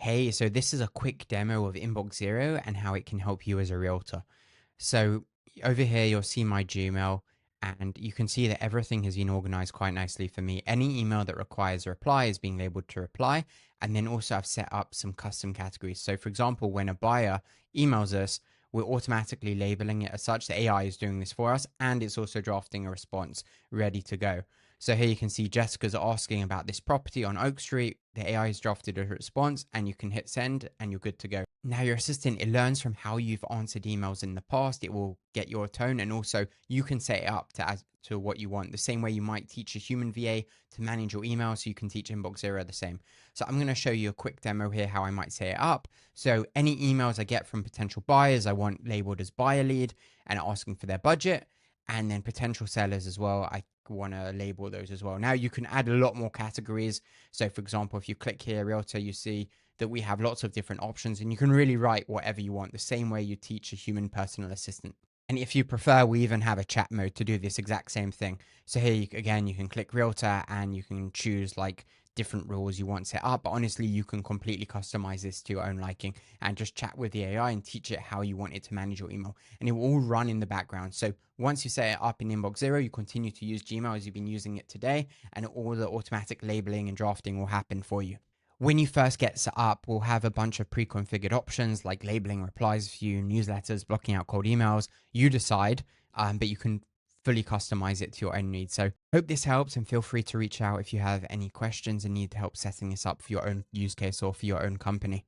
Hey, so this is a quick demo of Inbox Zero and how it can help you as a realtor. So over here, you'll see my Gmail and you can see that everything has been organized quite nicely for me. Any email that requires a reply is being labeled to reply. And then also I've set up some custom categories. So for example, when a buyer emails us, we're automatically labeling it as such. The AI is doing this for us and it's also drafting a response ready to go. So here you can see Jessica's asking about this property on Oak Street. The AI has drafted a response and you can hit send and you're good to go. Now your assistant, it learns from how you've answered emails in the past. It will get your tone and also you can set it up to what you want. The same way you might teach a human VA to manage your emails, so you can teach Inbox Zero the same. So I'm going to show you a quick demo here how I might set it up. So any emails I get from potential buyers, I want labeled as buyer lead and asking for their budget. And then potential sellers as well, I want to label those as well. Now you can add a lot more categories. So for example, if you click here, Realtor, you see that we have lots of different options and you can really write whatever you want, the same way you teach a human personal assistant. And if you prefer, we even have a chat mode to do this exact same thing. So here, again, you can click Realtor and you can choose like different rules you want set up. But honestly, you can completely customize this to your own liking and just chat with the AI and teach it how you want it to manage your email. And it will all run in the background. So once you set it up in Inbox Zero, you continue to use Gmail as you've been using it today, and all the automatic labeling and drafting will happen for you. When you first get set up, we'll have a bunch of pre-configured options like labeling replies for you, newsletters, blocking out cold emails. You decide, but you can fully customize it to your own needs. So hope this helps and feel free to reach out if you have any questions and need help setting this up for your own use case or for your own company.